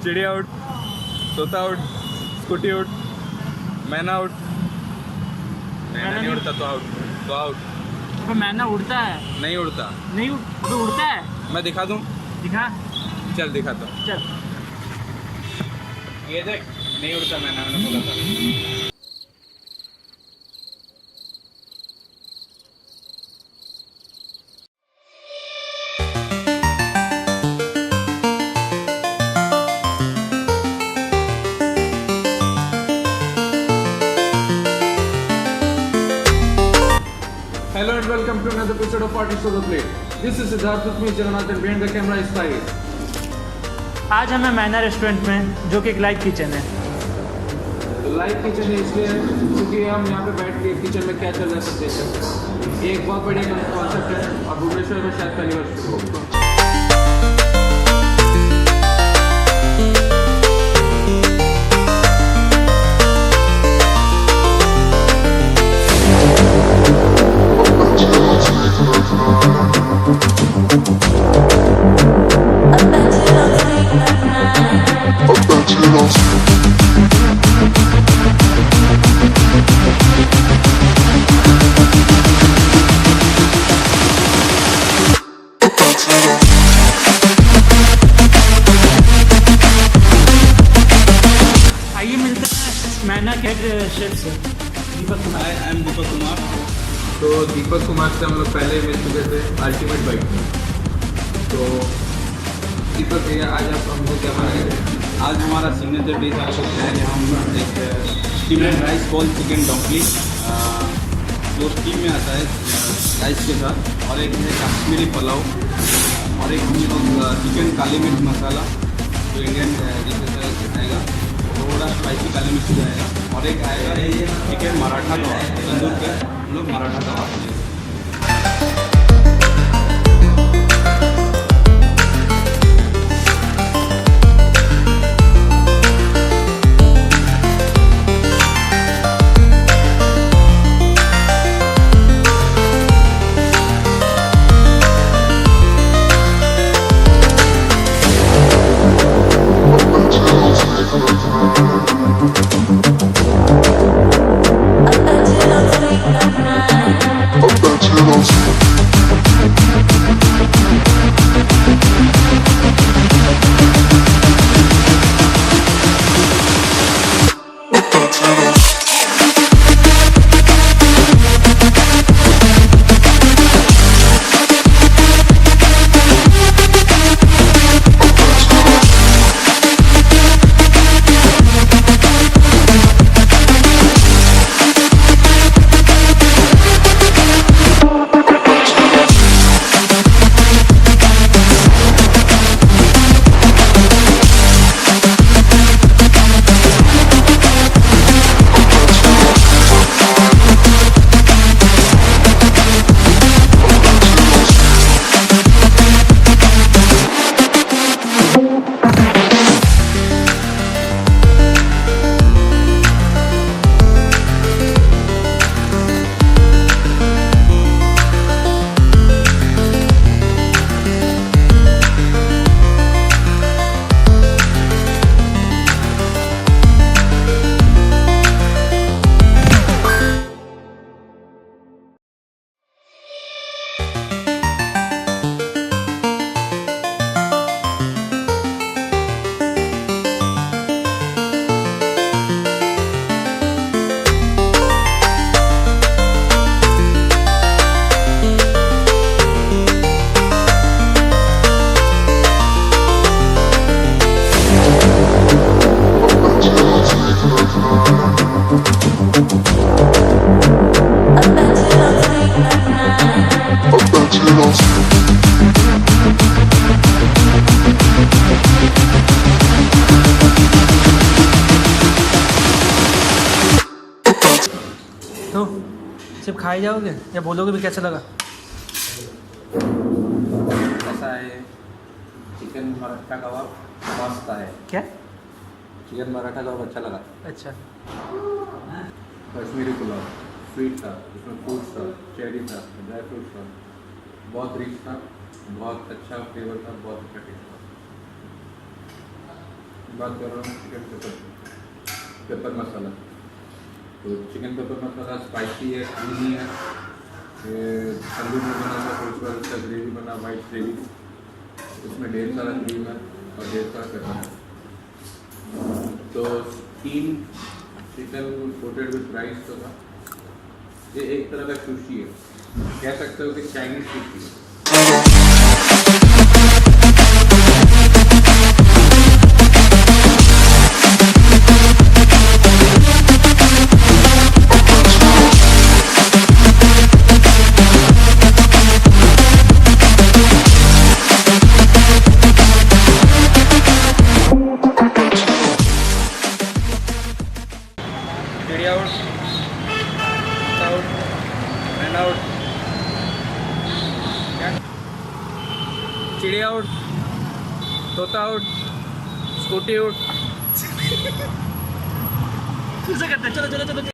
चिड़ी आउट, तोता out, scooty out, मैना आउट। मैना नहीं उड़ता तो आउट, तो आउट। तो मैना उड़ता है? नहीं उड़ता। नहीं तो उड़ता है। मैं दिखा दूँ? दिखा। चल दिखाता हूँ। चल। ये देख, नहीं उड़ता मैना, मैंने बोला था। Hello and welcome to another episode of Artists of the Plate. This is Siddharth with me, Jagannath, and behind the camera is Tahir. आज हमें मैना रेस्टोरेंट में, जो कि एक लाइव किचन है। तो लाइव किचन है इसलिए क्योंकि हम यहाँ पे बैठ के किचन में क्या चल रहा है सब देख सकते हैं। ये एक बहुत बढ़िया कॉन्सेप्ट है और भुवनेश्वर में शायद पहली बार शुरू होगा। आइए मिलते हैं मैना के शेफ से, दीपक कुमार। I am Deepak Kumar. तो दीपक कुमार से हम लोग पहले मिल चुके थे अल्टीमेट बाइक में। तो दीपक भैया आज आप हमको क्या बनाएंगे? आज हमारा सिग्नेचर डिश आपको है, यहाँ हम एक steamed rice ball chicken dumpling जो स्टीम में आता है राइस के साथ, और एक है कश्मीरी पुलाव, और एक हम लोग चिकन काली मिर्च मसाला जो इंडियन डिशेज आएगा, थोड़ा स्पाइसी काली मिर्च आएगा, और एक आएगा चिकन मराठा कबाब, तंदूर के हम लोग मराठा कबाब। तो सिर्फ खाए जाओगे या बोलोगे भी कैसा लगा? ऐसा है, चिकन मराठा कबाब मस्त है। क्या? चिकन मराठा कबाब अच्छा लगा। अच्छा। कश्मीरी पुलाव स्वीट था, इसमें फ्रूट्स था, चेरी था, ड्राई फ्रूट्स था, बहुत रिच था, बहुत अच्छा फ्लेवर था, बहुत अच्छा टेस्ट था। बात कर रहा हूँ चिकन पेपर मसाला। तो चिकन पेपर मसाला स्पाइसी है, क्रीमी है, तंदूर में बना था, फिर उसका उसका ग्रेवी बना, वाइट ग्रेवी, उसमें ढेर सारा क्रीम है और ढेर सारा पेपर है। तो 3 चिकन कोटेड विथ राइस तो था। ये एक तरह का सुशी है, कह सकते हो कि चाइनीज सुशी है। चिड़िया आउट, तोता आउट, स्कूटी आउट। फिर से करते हैं, चलो चलो चलो।